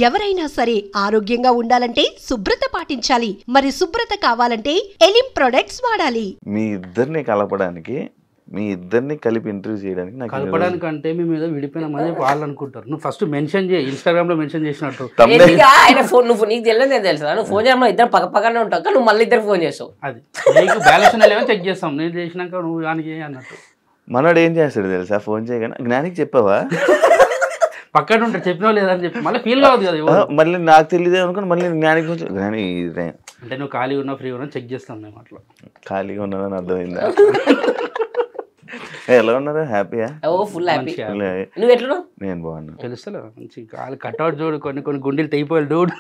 ఎవరైనా సరే ఆరోగ్యంగా ఉండాలంటే శుభ్రత పాటించాలి. మరి శుభ్రత కావాలంటే ఎలిం ప్రొడక్ట్స్ వాడాలి. మీ ఇద్దరిని కలపడానికి, మీ ఇద్దరిని కలిపి ఇంటర్వ్యూ చేయడానికి నాకు కలపడానికి అంటే మేము ఏదో విడిపోయినామని వాళ్ళు అనుకుంటారు. నువ్వు ఫస్ట్ మెన్షన్ చేయి, ఇన్స్టాగ్రామ్ లో మెన్షన్ చేసినట్టు. ఆయన ఫోన్ నువ్వు నీకు తెలియదు తెలుసా, నువ్వు ఫోన్ చేయడం ఇద్దరు పక్కనే ఉంటావు, నువ్వు మళ్ళీ ఇద్దరు ఫోన్ చేస్తావు. అది నీకు బ్యాలెన్స్ లేవని చెక్ చేస్తాం, నేను చేసినాక నువ్వు దానికి అన్నట్టు. మనోడు ఏం చేస్తాడు తెలుసా, ఫోన్ చేయగానే జ్ఞానికి చెప్పావా పక్కన ఉంటాడు, చెప్పినా లేదని చెప్పి మళ్ళీ ఫీల్ కావద్దు కదా. మళ్ళీ నాకు తెలియదు అనుకుని మళ్ళీ జ్ఞానికి జ్ఞాని అంటే నువ్వు ఖాళీ ఉన్నా ఫ్రీ ఉన్నా చెక్ చేస్తాం మేము. అట్లా ఖాళీగా ఉన్నానని అర్థమైందా? ఎలా ఉన్నారు? హ్యాపీయా? Full happy. నువ్వు ఎట్లా? నేను బాగున్నా. తెలుస్తలే మంచి కాలు కట్అవుట్ చూడు, కొన్ని గుండెలు తెగిపోయాలి డూడ్.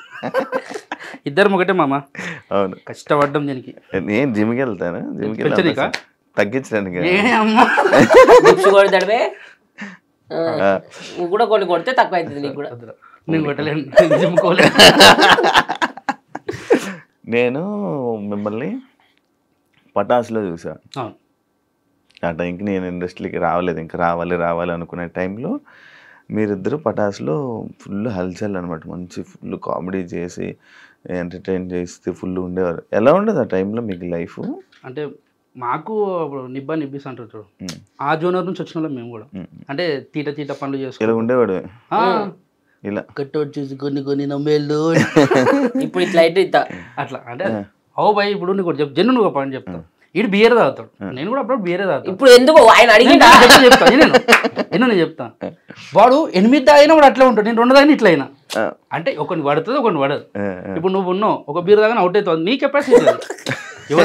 ఇద్దరు ఒకటే మామ. అవును, కష్టపడ్డం దీనికి. నేను జిమ్కి వెళ్తాను, జిమ్కి వెళ్ళి తగ్గించడానికి. కొడతాడే నువ్వు కూడా కొన్ని కొడితే తక్కువ అవుతుంది నీకు కూడా. నేను కొట్టలేను, జిమ్ కోలే. నేను మిమ్మల్ని పటాసులో చూసా. ఆ టైంకి నేను ఇండస్ట్రీకి రావలేదు, ఇంకా రావాలి అనుకునే టైంలో మీరిద్దరు పటాసులో ఫుల్ హల్చల్ అనమాట. మంచి ఫుల్ కామెడీ చేసి ఎంటర్టైన్ చేస్తే ఫుల్ ఉండేవారు. ఎలా ఉండదు ఆ టైంలో మీకు లైఫ్? అంటే మాకు నిబ్బిస్ అంటారు చూడు, ఆ జోనర్ నుంచి వచ్చిన మేము కూడా. అంటే తీట పనులు చేసుకుని ఇలా ఉండేవాడు. ఇలా కట్అవుట్ చేసి కొన్ని నమ్మేళ్ళు ఇప్పుడు ఇట్లా అయితే అట్లా. అంటే ఓ భయ్ ఇప్పుడు నీకు జన్ను నువ్వు పాయింట్ చెప్తావు, ఇటు బియర్ తాగుతాడు, నేను కూడా అప్పుడు బియరే తాగుతాను. ఇప్పుడు ఎందుకు ఆయన అడిగిందా నేను చెప్తాను. వాడు 8 తాగినా వాడు అట్లా ఉంటాడు, నేను 2 తాగినా ఇట్లా అయినా. అంటే ఒకటి పడుతుంది ఒకటి పడదు. ఇప్పుడు నువ్వు ఉన్నావు, ఒక బీర్ తాగినా అవుట్ అవుతుంది, నీ కెపాసిటీ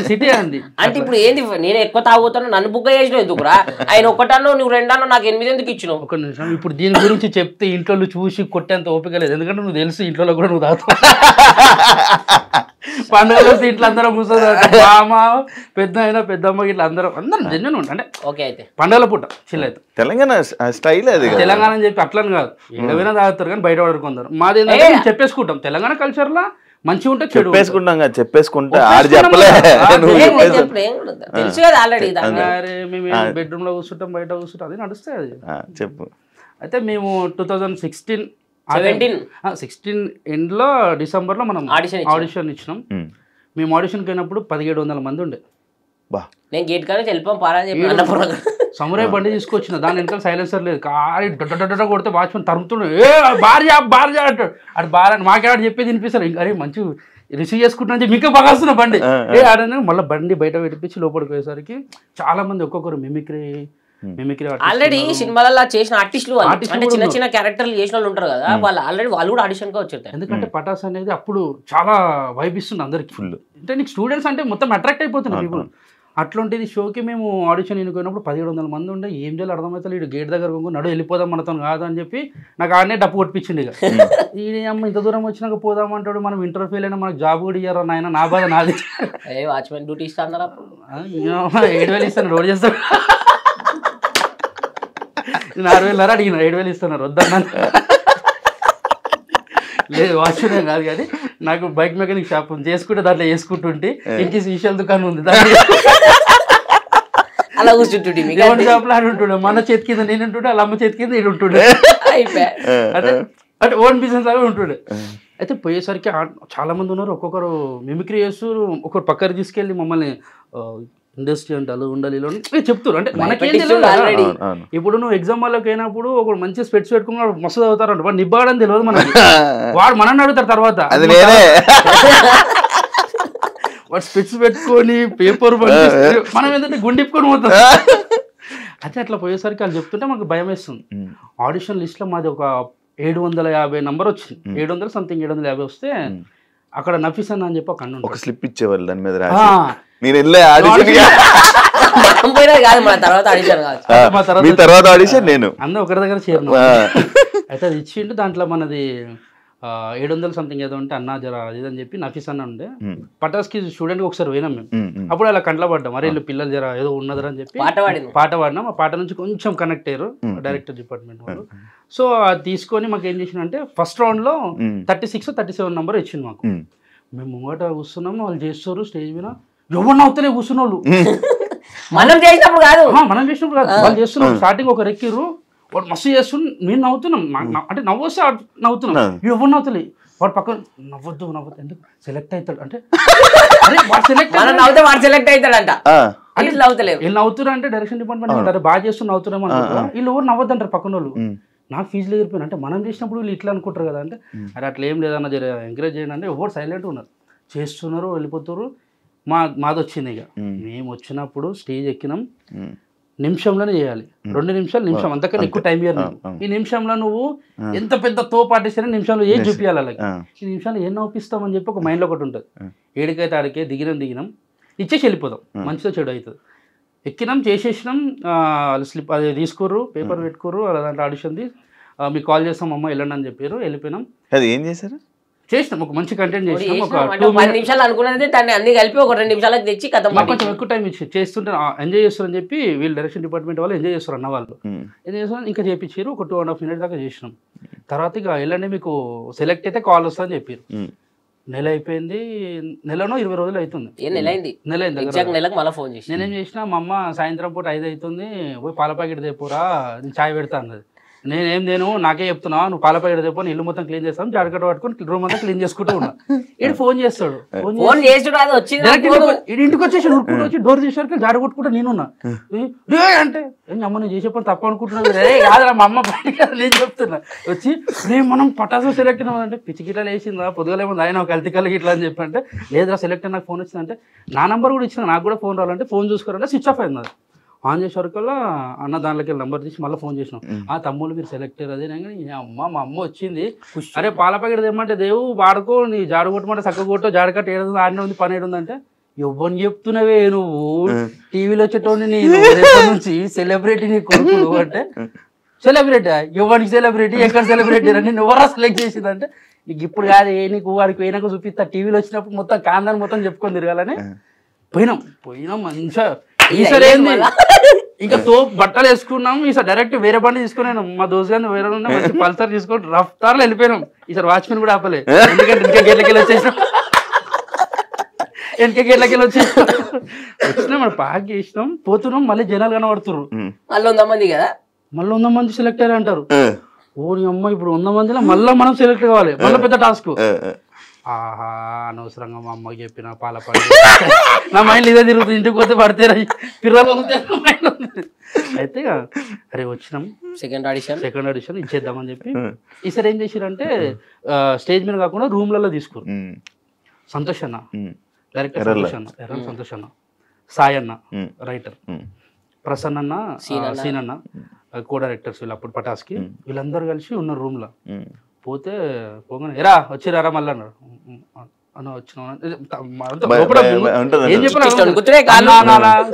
సిటీ అంది. అంటే ఇప్పుడు ఏంది, నేను ఎక్కువ తాగుతాను నన్ను బుక్ చేసినావు ఎందుకురా? ఆయన ఒకటన్నో నువ్వు 2 అన్నో నాకు 8 ఎందుకు ఇచ్చినావు? ఒక నిమిషం, ఇప్పుడు దీని గురించి చెప్తే ఇంట్లో చూసి కొట్టేంత ఓపిక లేదు, ఎందుకంటే నువ్వు తెలుసు ఇంట్లో కూడా నువ్వు తాగుతావు. పండుగ వస్తే ఇంట్లో అందరం కూర్చొని మామ పెద్దమ్మ ఇట్లా అందరం జన్యున్ ఉంటా. అంటే ఓకే, అయితే పండుగల పూట చిల్ అవుతాం. తెలంగాణ స్టైల్ అది. తెలంగాణ అని చెప్పి అట్లని కాదు, ఏడవైనా తాగుతారు కానీ బయట పడుకుంటారు. మాది ఏంటంటే చెప్పేసుకుంటాం, తెలంగాణ కల్చర్ లా మంచిగా ఉంటే చెప్పేసుకుంటా ఆడు చెప్పలే. తెలుసు కదా ఆల్రెడీ. మేము బెడ్రూమ్ లో కూర్చుంటాం, బయట కూర్చుంటాం, అది నడుస్తాయి. అది చెప్పు. అయితే మేము 2016 ఎండ్లో డిసెంబర్లో మనం ఆడిషన్ ఇచ్చినాం. మేము ఆడిషన్కి అయినప్పుడు 1700 మంది ఉండే. నేను గేట్ కానీ వెళ్ళిపోం పారా చెప్పి సమురాయ్ బండి తీసుకొచ్చిన, దాని వెనకాల సైలెన్సర్ లేదు, కారి డొడ్డ కొడితే వాచ్మెన్ తరుముతుండే, బార్జా అంటాడు. అటు బార్ అని మాకేవాడు చెప్పేది వినిపిస్తారు. ఇంకా అరే మంచి రిసీవ్ చేసుకుంటున్నా మీకే బాగా వస్తున్నా బండి ఆడని. మళ్ళీ బండి బయట పెట్టించి లోపలికి పోయేసరికి చాలా మంది ఒక్కొక్కరు మిమిక్రీ ఆల్రెడీ సినిమాలలో చేసిన ఆర్టిస్టులు, అంటే చిన్న క్యారెక్టర్లు చేసిన వాళ్ళు ఉంటారు కదా, వాళ్ళు కూడా ఆడిషన్ గా వచ్చారు. ఎందుకంటే పటాస్ అనేది అప్పుడు చాలా వైబ్ ఇస్తుంది అందరికి ఫుల్. అంటే నీకు స్టూడెంట్స్ అంటే మొత్తం అట్రాక్ట్ అయిపోతున్నారు పీపుల్. అట్లాంటిది షోకి మేము ఆడిషన్ ఎన్నుకున్నప్పుడు 1700 మంది ఉండే. ఏం చేయాలి అర్థమవుతుంది, ఇటు గేట్ దగ్గర నడు వెళ్ళిపోదాం మనతో కాదు అని చెప్పి నాకు ఆడనే డప్పు కొట్టించింది. ఇక ఈ అమ్మ ఇంత దూరం వచ్చినాక పోదామంటాడు, మనం ఇంటర్ ఫెయిల్ అయినా మనకు జాబ్ కూడా ఇయ్యారు నాయన, నా బాధ నాది. వాచ్మెన్ డ్యూటీ ఇస్తాను 7,000 ఇస్తాను, రోడ్ చేస్తాను. 6,000 అడిగిన 7,000 ఇస్తున్నారు, వద్దన్నా. లేదు వాచ్మెన్ కాదు కానీ నాకు బైక్ మెకానిక్ షాప్ చేసుకుంటే దాంట్లో వేసుకుంటుంటే ఇంకేసి విషయాల దుకాణం ఉంది, అలా కూర్చుంటుండే షాప్ లో ఉంటుండే. మన చేతి కింద నేను ఉంటుండే, వాళ్ళ అమ్మ చేతి కింద నేను ఉంటుండే. అంటే ఓన్ బిజినెస్ లాగా ఉంటుండే. అయితే పోయేసరికి చాలా మంది ఉన్నారు, ఒక్కొక్కరు మిమిక్రీ చేస్తూ ఒకరు పక్కన తీసుకెళ్ళి మమ్మల్ని ఇండస్ట్రీ అంటే అలా ఉండాలి ఇలా చెప్తారు. అంటే మనకేం తెలియదు. ఇప్పుడు నువ్వు ఎగ్జామ్ వాళ్ళకి అయినప్పుడు ఒక మంచి స్పెట్స్ పెట్టుకున్నాడు మస్తు చదువుతారంట, వాడు నిబ్బాడని తెలియదు మనకి. వాడు మనల్ని అడుగుతారు తర్వాత, వాడు స్పెట్స్ పెట్టుకొని పేపర్ మనం ఏంటంటే గుండిప్పుకొని పోతాం. అయితే అట్లా పోయేసరికి వాళ్ళు చెప్తుంటే మాకు భయం వేస్తుంది. ఆడిషన్ లిస్ట్ లో మాది ఒక 750 నంబర్ వచ్చింది, 750 వస్తే అక్కడ నఫీస్ అన్న అని చెప్పి ఒక స్లిప్ ఇచ్చేవాళ్ళు దాని మీద. తర్వాత ఆడిషన్ నేను అందరూ ఒకరి దగ్గర చేరిన. అయితే అది ఇచ్చిండు, దాంట్లో మనది 700 సంథింగ్ ఏదో ఉంటే అన్నా జర అది అని చెప్పి నఫీస్ అన్న ఉండే. పటాస్కి స్టూడెంట్ ఒకసారి పోయినాం మేము. అప్పుడు అలా కంట్లో పడ్డాం, అరే వీళ్ళు పిల్లలు జర ఏదో ఉన్నదని అని చెప్పి పాట పాడినాం. ఆ పాట నుంచి కొంచెం కనెక్ట్ అయ్యారు డైరెక్టర్ డిపార్ట్మెంట్ వాళ్ళు. సో అది తీసుకొని మాకు ఏం చేసిన అంటే ఫస్ట్ రౌండ్ లో 36, 37 నంబర్ ఇచ్చింది మాకు. మేము ముంగట కూర్చున్నాము, వాళ్ళు చేస్తారు స్టేజ్ మీద, ఎవరిని అవుతలే కూర్చున్న వాళ్ళు. మనం చేసినప్పుడు కాదు వాళ్ళు చేస్తున్నారు. స్టార్టింగ్ ఒక రెక్కిర్రు, వాడు మస్తు చేస్తుండు, మేము నవ్వుతున్నాం. అంటే నవ్వొస్తే నవ్వుతున్నాం, ఎవరు నవ్వుతలే. వాడు పక్కన నవ్వద్దు ఎందుకు సెలెక్ట్ అవుతాడు అంటే వాడు సెలెక్ట్ అవుతాడంట. వీళ్ళు నవ్వుతున్నారు అంటే డైరెక్షన్ డిపార్ట్మెంట్ అంటారు బాగా చేస్తున్న నవ్వుతున్నాం అనుకుంటారు, వీళ్ళు ఎవరు నవ్వద్దంటారు పక్కన వాళ్ళు. నాకు ఫీజులు ఎగిరిపోయినా అంటే మనం చేసినప్పుడు వీళ్ళు ఇట్లా అనుకుంటారు కదా అంటే అరే అట్లా ఏం లేదన్న జర ఎంకరేజ్ చేయండి అంటే ఎవరు సైలెంట్ ఉన్నారు, చేస్తున్నారు, వెళ్ళిపోతారు. మాది వచ్చింది ఇక మేము వచ్చినప్పుడు స్టేజ్ ఎక్కినాం, నిమిషంలోనే చేయాలి, 2 నిమిషం అంతకన్నా ఎక్కువ టైం ఇయ్యాలి. ఈ నిమిషంలో నువ్వు ఎంత పెద్ద తోపాటిస్తేనే నిమిషంలో ఏం చూపించాలి అలాగే, ఈ నిమిషంలో ఏం నవ్విస్తామని చెప్పి ఒక మైండ్లో ఒకటి ఉంటుంది. ఏడికైతే ఆడికే దిగినాం ఇచ్చేసి వెళ్ళిపోదాం, మంచిదో చెడు అవుతుంది. ఎక్కినాం, చేసేసినాం, స్లిప్ అది తీసుకోరు, పేపర్ పెట్టుకోరు, అలా దాంట్లో ఆడిషన్ది మీకు కాల్ చేస్తాం అమ్మ వెళ్ళండి అని చెప్పారు. వెళ్ళిపోయినాం. అది ఏం చేశారు, చేసినాం ఒక మంచి కంటెంట్ చేసినాం. ఒక 10 నిమిషాలు అనుకున్నది దాన్ని అన్ని కలిపి ఒక 2 నిమిషాలకు తెచ్చి కథ కొంచెం ఎక్కువ టైం ఇచ్చి చేస్తుంటే ఎంజాయ్ చేస్తారని చెప్పి వీళ్ళు డైరెక్షన్ డిపార్ట్మెంట్ వాళ్ళు ఎంజాయ్ చేస్తారు అన్న వాళ్ళు ఎంజాయ్ చేస్తారు. ఇంకా చేయించారు, ఒక 2.5 minutes దాకా చేసినాం. తర్వాత ఇక వెళ్ళండి మీకు సెలెక్ట్ అయితే కాల్ వస్తుందని చెప్పారు. నెల అయిపోయింది, నెలనో 20 రోజులు అవుతుంది. నెల అయింది. నేనేం చేసిన, మా అమ్మ సాయంత్రం పూట 5 అవుతుంది, పోయి పాల ప్యాకెట్ తెపోరా నేను చాయ్ పెడతా అన్నది. నేనేం నాకే చెప్తున్నా, నువ్వు పాల ప్యాకెట్ తెపో, ఇల్లు మొత్తం క్లీన్ చేస్తాను, జాడకట్ట పట్టుకొని రూమ్ అంతా క్లీన్ చేసుకుంటూ ఉన్నా. ఇటు ఫోన్ చేస్తాడు, ఇంటికి వచ్చేసి ఉరుకుంటూ వచ్చి డోర్ చేసేసరికి జాడ కొట్టుకుంటా నేనున్నా. అంటే అమ్మ నేను చేసే పని తప్ప అనుకుంటున్నాను కాదురా మా అమ్మ నేను చెప్తున్నా. వచ్చి మనం పటాసు సెలెక్ట్ అయినామంటే పిచ్చి గిట్లా వేసిందా, పొద్దుగలేమో ఆయన ఒక హెల్త్ కల్లి ఇట్లా అని చెప్పి అంటే లేదురా సెలెక్ట్ నాకు ఫోన్ వచ్చిందంటే నా నెంబర్ కూడా ఇచ్చిన, నాకు కూడా ఫోన్ రావాలంటే ఫోన్ చూసుకోవాలంటే స్విచ్ ఆఫ్ అయింది. అది ఆన్ చేసేవరకల్లా అన్న దాంట్లోకి నెంబర్ తీసి మళ్ళీ ఫోన్ చేసినాం. ఆ తమ్ముళ్ళు మీరు సెలెక్ట్ అయ్యారు అదే కానీ మా అమ్మ వచ్చింది, అరే పాల ప్యాకెట్ తెమ్మంటే దేవు వాడుకో, నీ జాడు కొట్టమంటే చక్క కొట్టో, జాడకట్ట ఏడు ఆడనే ఉంది, పని ఏడుందంటే ఎవరిని చెప్తున్నావే నువ్వు, టీవీలో వచ్చేటోని నేను నుంచి సెలబ్రిటీ నీ కొడుకు అంటే సెలబ్రిటీ ఎవరికి సెలబ్రిటీ ఎక్కడ సెలబ్రిటీ అని ఎవరా సెలెక్ట్ చేసిందంటే నీకు ఇప్పుడు కాదు నీకు వాడికి పోయినాక చూపిస్తా, టీవీలో వచ్చినప్పుడు మొత్తం కాందాన్ని మొత్తం చెప్పుకొని తిరగాలని పోయినాం మంచిగా. ఈసారి ఏంది ఇంకా బట్టలు వేసుకున్నాం, ఈసారి డైరెక్ట్ వేరే బండి తీసుకున్నాను, మా దోస్తు గారిని వేరే మంచి పల్సర్ తీసుకొని రఫ్తార్లో వెళ్ళిపోయినాం. ఈసారి వాచ్మెన్ కూడా ఆపలే, ఎందుకంటే ఇంకా గేట్లకెళ్ళి వచ్చేసినాం, వచ్చినాం మన పార్క్ చేసినాం, పోతున్నాం, మళ్ళీ జనాలు కనబడుతున్నారు. మళ్ళీ 100 మంది సెలెక్ట్ అయ్యారు అంటారు. ఓ అమ్మ ఇప్పుడు 100 మందిలో మళ్ళీ మనం సెలెక్ట్ కావాలి, మళ్ళీ పెద్ద టాస్క్. ఆహా అనవసరంగా మా అమ్మకి చెప్పిన పాల పడి నా మైండ్ ఇదే తిరుగుతుంది, ఇంటికి పోతే పడితే పిల్లలు అయితే అరే వచ్చినాం సెకండ్ ఆడిషన్ ఇచ్చేద్దామని చెప్పి. ఈసారి ఏం చేసిరంటే స్టేజ్ మీద కాకుండా రూమ్లలో తీసుకోరు. సంతోష్ అన్న డైరెక్టర్, సంతోష్ అన్న, సాయి అన్న రైటర్, ప్రసన్న అన్న, సీన్ అన్న కో డైరెక్టర్స్ వీళ్ళు అప్పుడు పటాస్కి, వీళ్ళందరూ కలిసి ఉన్నారు రూమ్ లో. పోతే పోగానే ఎరా వచ్చిరారా మళ్ళీ అన్నారు. అన్న వచ్చిన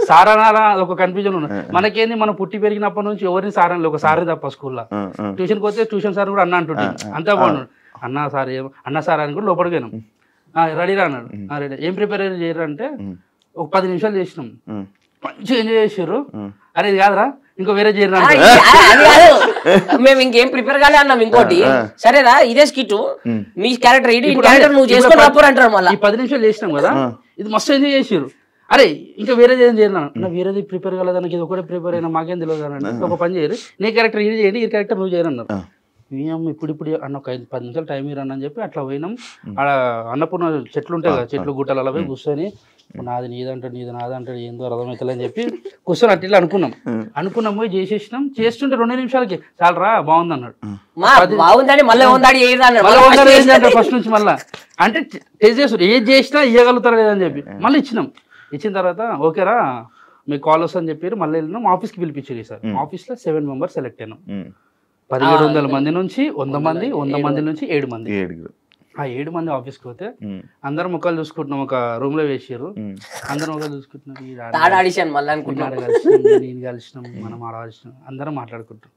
సారనాలా ఒక కన్ఫ్యూజన్ ఉన్నది మనకేంది. మనం పుట్టి పెరిగినప్పటి నుంచి ఎవరిని సారని ఒక సారే తప్ప స్కూల్లో ట్యూషన్కి పోతే ట్యూషన్ సార్ కూడా అన్న అంటుంటే అంతా బాగున్నాడు. అన్న సార్ అని కూడా లోపలికి పోయినాం. రెడీరా అన్నాడు. రెడీ ఏం ప్రిపేర్ చేయరు అంటే ఒక 10 నిమిషాలు చేసినాం, మంచిగా ఎంజాయ్ చేసారు. అరే ఇది కాదురా ఇంకో వేరే చేయరు, మేము ఇంకేం ప్రిపేర్ కాలే అన్నాం. ఇంకోటి సరేరా ఇదే స్కిట్ మీ క్యారెక్టర్ నువ్వు చేసుకొని అంటారు. మళ్ళీ 10 నిమిషాలు చేసినాం కదా, ఇది మస్తు ఎంజాయ్ చేసారు. అరే ఇంకా వేరేది ఏం చేయరు నా వేరేది ప్రిపేర్ కాలేదానికి ఇది ఒకటే ప్రిపేర్ అయినా మాకేం తెలియదు అని ఒక పని చేయరు, నీ క్యారెక్టర్ ఇది చేయండి, ఈ క్యారెక్టర్ నువ్వు చేయరు అన్నారు. ఇప్పుడు అన్న ఒక 10 నిమిషాలు టైం ఇరని అని చెప్పి అట్లా పోయినాం. ఆడ అన్నపూర్ణ చెట్లు ఉంటాయి కదా, చెట్లు గుట్టలు అలా పోయి కూర్చొని నాది నీదంటాడు నీది నాదంటాడు ఏందో అర్థమవుతుంది అని చెప్పి కూర్చొని అట్లా అనుకున్నాం పోయి చేసేసినాం. చేస్తుంటే 2 నిమిషాలకి చాలరా బాగుంది అన్నాడు. ఫస్ట్ నుంచి మళ్ళీ అంటే టేస్ట్ చేస్తారు, ఏది చేసినా ఇవ్వగలుగుతారు లేదని చెప్పి మళ్ళీ ఇచ్చినాం. ఇచ్చిన తర్వాత ఓకేరా మీకు కాల్ వస్తుందని చెప్పారు. మళ్ళీ వెళ్ళినాం, ఆఫీస్కి పిలిపించారు. సార్ ఆఫీస్లో 7 మెంబర్స్ సెలెక్ట్ అయినాం. 1700 మంది నుంచి 100 మంది, 100 మంది నుంచి 7 మంది. ఆ 7 మంది ఆఫీస్కి పోతే అందరం ముఖాలు చూసుకుంటున్నాం, ఒక రూమ్ లో వేసారు, అందరం ముఖాలు చూసుకుంటున్నాం. నేను కలిసినాం మనం ఆడవలసినాం, అందరం మాట్లాడుకుంటాం.